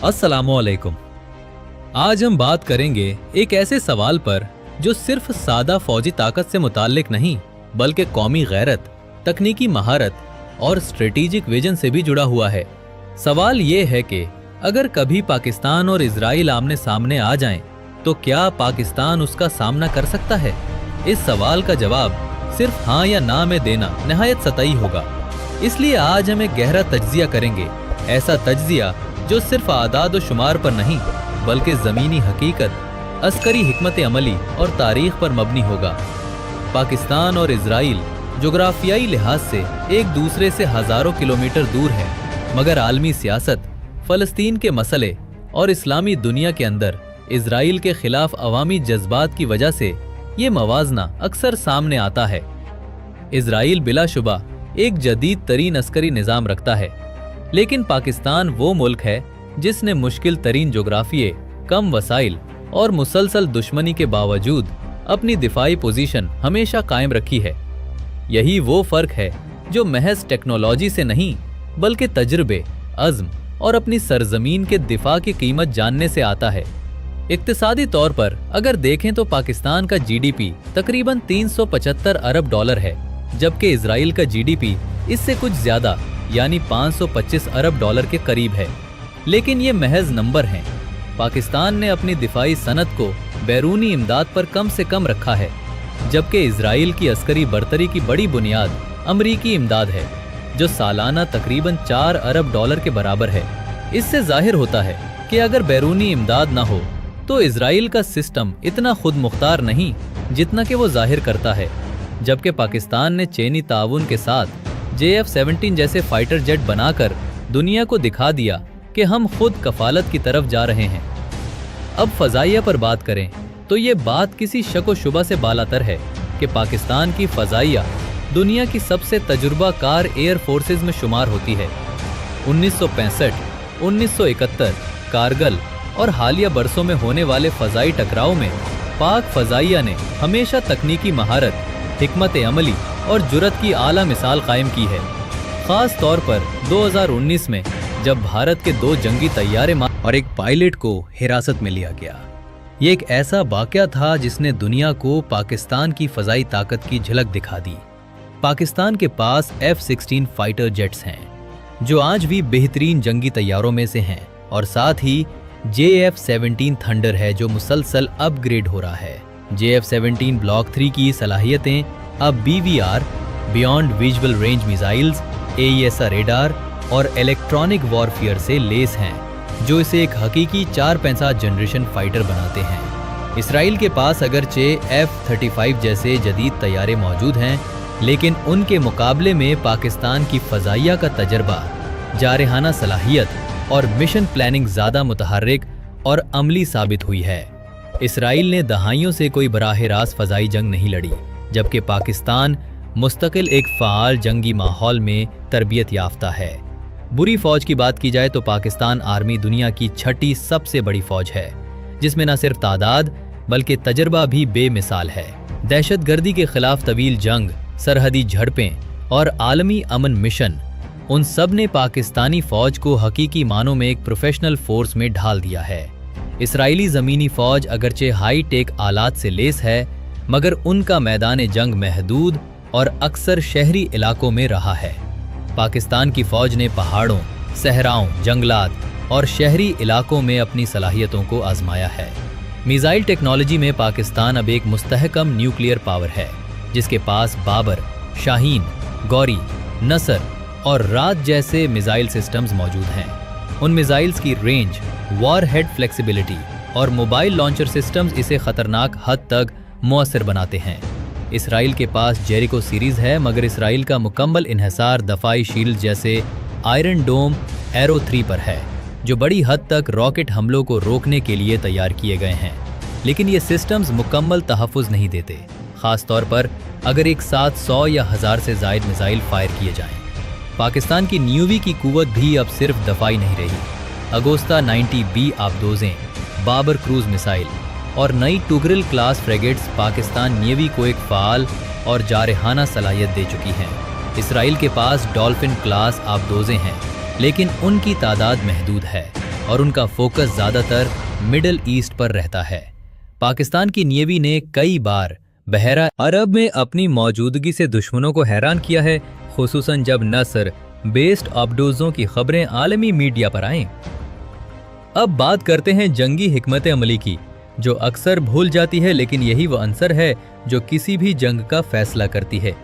अस्सलामुअलैकुम। आज हम बात करेंगे एक ऐसे सवाल पर जो सिर्फ सादा फौजी ताकत से मुताल्लिक नहीं बल्कि कौमी गैरत, तकनीकी महारत और स्ट्रेटेजिक विजन से भी जुड़ा हुआ है। सवाल ये है कि अगर कभी पाकिस्तान और इजराइल आमने सामने आ जाएं, तो क्या पाकिस्तान उसका सामना कर सकता है? इस सवाल का जवाब सिर्फ हाँ या ना में देना निहायत सतही होगा। इसलिए आज हम एक गहरा तज्जिया करेंगे, ऐसा तज्जिया जो सिर्फ आदाद व शुमार पर नहीं बल्कि ज़मीनी हकीकत, अस्करी हिकमत अमली और तारीख पर मबनी होगा। पाकिस्तान और इजराइल जोग्राफियाई लिहाज से एक दूसरे से हज़ारों किलोमीटर दूर है, मगर आलमी सियासत, फ़लस्तीन के मसले और इस्लामी दुनिया के अंदर इजराइल के खिलाफ अवामी जज्बात की वजह से ये मवाजना अक्सर सामने आता है। इजराइल बिलाशुबा एक जदीद तरीन अस्करी निज़ाम रखता है, लेकिन पाकिस्तान वो मुल्क है जिसने मुश्किल तरीन जोग्राफिये, कम वसाइल और मुसलसल दुश्मनी के बावजूद अपनी दिफाई पोजीशन हमेशा कायम रखी है। यही वो फर्क है जो महज टेक्नोलॉजी से नहीं बल्कि तजर्बे, अज़्म और अपनी सरजमीन के दिफा की कीमत जानने से आता है। इक्तिसादी तौर पर अगर देखें तो पाकिस्तान का जीडीपी तकरीबन 375 अरब डॉलर है, जबकि इजराइल का जीडीपी इससे कुछ ज्यादा यानी 525 अरब डॉलर के करीब है। लेकिन ये महज नंबर हैं। पाकिस्तान ने अपनी दिफाई सनत को बैरूनी इमदाद पर कम से कम रखा है, जबकि इजराइल की अस्करी बरतरी की बड़ी बुनियाद अमरीकी इमदाद है, जो सालाना तकरीबन 4 अरब डॉलर के बराबर है। इससे जाहिर होता है कि अगर बैरूनी इमदाद ना हो तो इजराइल का सिस्टम इतना खुद मुख्तार नहीं जितना कि वो जाहिर करता है। जबकि पाकिस्तान ने चीनी ताउन के साथ JF-17 जैसे फाइटर जेट बनाकर दुनिया को दिखा दिया कि हम खुद कफालत की तरफ जा रहे हैं। अब फजाइया पर बात करें तो ये बात किसी शक व शुबा से बालातर है कि पाकिस्तान की फजाइया दुनिया की सबसे तजुर्बाकार एयर फोर्सेज में शुमार होती है। 1965, 1971, कारगिल और हालिया बरसों में होने वाले फजाई टकराव में पाक फजाइया ने हमेशा तकनीकी महारत, हिकमत अमली और जुरत की आला मिसाल कायम की है। खास तौर पर 2019 में जब भारत के 2 जंगी तैयारे और एक पायलट को हिरासत में लिया गया। ये एक ऐसा वाकया था जिसने दुनिया को पाकिस्तान की फजाई ताकत की झलक दिखा दी। पाकिस्तान के पास F-16 फाइटर जेट्स हैं, जो आज भी बेहतरीन जंगी तैयारों में से हैं, और साथ ही JF-17 थंडर है जो मुसलसल अपग्रेड हो रहा है। JF-17 ब्लॉक 3 की सलाहियतें अब BVR beyond visual range missiles, AESA radar और इलेक्ट्रॉनिक वॉरफेयर से लेस हैं, जो इसे एक हकीकी 4-5 जनरेशन फाइटर बनाते हैं। इसराइल के पास अगरचे F-35 जैसे जदीद तैयारे मौजूद हैं, लेकिन उनके मुकाबले में पाकिस्तान की फजाइया का तजर्बा, जारहाना सलाहियत और मिशन प्लानिंग ज़्यादा मुतहर्रिक और अमली साबित हुई है। इसराइल ने दहाइयों से कोई बराह रास्त फजाई जंग नहीं लड़ी, जबकि पाकिस्तान मुस्तकिल एक फ़ाल जंगी माहौल में तरबियत याफ्ता है। बुरी फ़ौज की बात की जाए तो पाकिस्तान आर्मी दुनिया की 6ठी सबसे बड़ी फ़ौज है, जिसमें न सिर्फ तादाद बल्कि तजर्बा भी बेमिसाल है। दहशतगर्दी के खिलाफ तवील जंग, सरहदी झड़पें और आलमी अमन मिशन, उन सब ने पाकिस्तानी फ़ौज को हकीकी मानों में एक प्रोफेशनल फोर्स में ढाल दिया है। इसराइली ज़मीनी फ़ौज अगरचे हाई टेक आलात से लेस है, मगर उनका मैदान जंग महदूद और अक्सर शहरी इलाकों में रहा है। पाकिस्तान की फ़ौज ने पहाड़ों, सहराओं, जंगलात और शहरी इलाकों में अपनी सलाहियतों को आजमाया है। मिसाइल टेक्नोलॉजी में पाकिस्तान अब एक मुस्तहकम न्यूक्लियर पावर है, जिसके पास बाबर, शाहीन, गौरी, नसर और रात जैसे मिसाइल सिस्टम्स मौजूद हैं। उन मिसाइल्स की रेंज, वॉर हेड फ्लेक्सिबिलिटी और मोबाइल लॉन्चर सिस्टम्स इसे खतरनाक हद तक मुअस्सर बनाते हैं। इसराइल के पास जेरिको सीरीज है, मगर इसराइल का मुकम्मल इन्हिसार दफाई शील्ड जैसे आयरन डोम एरो 3 पर है, जो बड़ी हद तक रॉकेट हमलों को रोकने के लिए तैयार किए गए हैं। लेकिन ये सिस्टम्स मुकम्मल तहफ़्फ़ुज़ नहीं देते, ख़ास तौर पर अगर एक साथ 100 या 1000 से ज़ायद मिसाइल फायर किए जाएं। पाकिस्तान की न्यूवी की कुव्वत भी अब सिर्फ दफाई नहीं रही। अगोस्ता 90B आबदोज़ें, बाबर क्रूज़ मिसाइल और नई टुगरिल क्लास फ्रेगेट्स पाकिस्तान नेवी को एक फ़ाल और जारहाना सलाहियत दे चुकी हैं। इसराइल के पास डॉल्फिन क्लास आबदोज़ें हैं, लेकिन उनकी तादाद महदूद है। और उनका फोकस ज़्यादातर मिडल ईस्ट पर रहता है। पाकिस्तान की नेवी ने कई बार बहरा अरब में अपनी मौजूदगी से दुश्मनों को हैरान किया है, खुसूसन जब नस्र बेस्ड अबडोज़ों की खबरें आलमी मीडिया पर आएं। अब बात करते हैं जंगी हिकमत अमली की, जो अक्सर भूल जाती है, लेकिन यही वो अंसर है जो किसी भी जंग का फैसला करती है।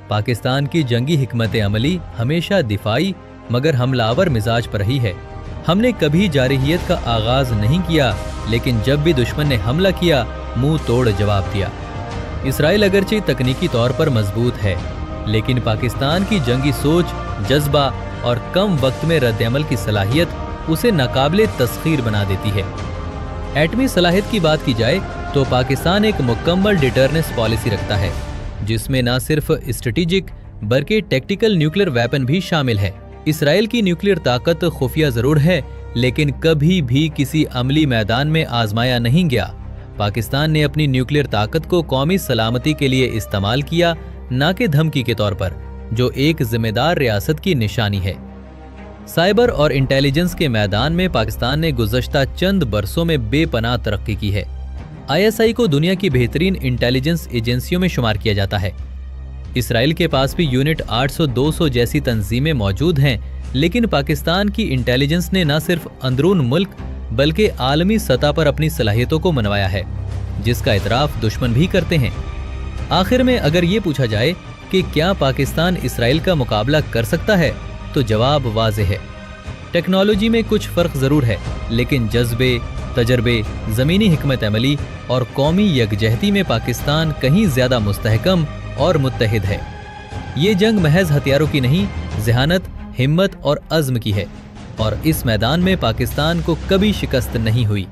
पाकिस्तान की जंगी हिकमत अमली हमेशा दिफाई मगर हमलावर मिजाज पर रही है। हमने कभी जारहियत का आगाज नहीं किया, लेकिन जब भी दुश्मन ने हमला किया मुंह तोड़ जवाब दिया। इसराइल अगरचे तकनीकी तौर पर मजबूत है, लेकिन पाकिस्तान की जंगी सोच, जज्बा और कम वक्त में रद्द-ए-अमल की सलाहियत उसे नाकाबिले तस्खीर बना देती है। एटमी सलाहियत की बात की जाए तो पाकिस्तान एक मुकम्मल डिटरनेंस पॉलिसी रखता है, जिसमें न सिर्फ स्ट्रेटेजिक बल्कि टैक्टिकल न्यूक्लियर वेपन भी शामिल है। इसराइल की न्यूक्लियर ताकत खुफिया जरूर है, लेकिन कभी भी किसी अमली मैदान में आजमाया नहीं गया। पाकिस्तान ने अपनी न्यूक्लियर ताकत को कौमी सलामती के लिए इस्तेमाल किया, न कि धमकी के तौर पर, जो एक जिम्मेदार रियासत की निशानी है। साइबर और इंटेलिजेंस के मैदान में पाकिस्तान ने गुज़श्ता चंद बरसों में बेपनाह तरक्की की है। ISI को दुनिया की बेहतरीन इंटेलिजेंस एजेंसियों में शुमार किया जाता है। इसराइल के पास भी यूनिट 800-200 जैसी तंजीमें मौजूद हैं, लेकिन पाकिस्तान की इंटेलिजेंस ने न सिर्फ अंदरून मुल्क बल्कि आलमी सतह पर अपनी सलाहियतों को मनवाया है, जिसका इतराफ दुश्मन भी करते हैं। आखिर में अगर ये पूछा जाए कि क्या पाकिस्तान इसराइल का मुकाबला कर सकता है, तो जवाब वाज़ेह है। टेक्नोलॉजी में कुछ फ़र्क ज़रूर है, लेकिन जज्बे, तजर्बे, ज़मीनी हिकमत अमली और कौमी यकजहती में पाकिस्तान कहीं ज़्यादा मुस्तहकम और मुत्तहिद है। ये जंग महज हथियारों की नहीं, ज़हानत, हिम्मत और अज़्म की है, और इस मैदान में पाकिस्तान को कभी शिकस्त नहीं हुई।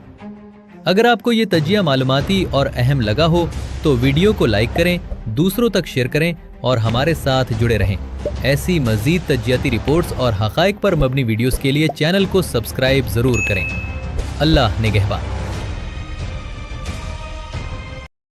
अगर आपको ये तजिया मालूमाती और अहम लगा हो तो वीडियो को लाइक करें, दूसरों तक शेयर करें और हमारे साथ जुड़े रहें। ऐसी मज़ीद तजियाती रिपोर्ट्स और हक़ाइक़ पर मबनी वीडियोस के लिए चैनल को सब्सक्राइब ज़रूर करें। अल्लाह निगहबान।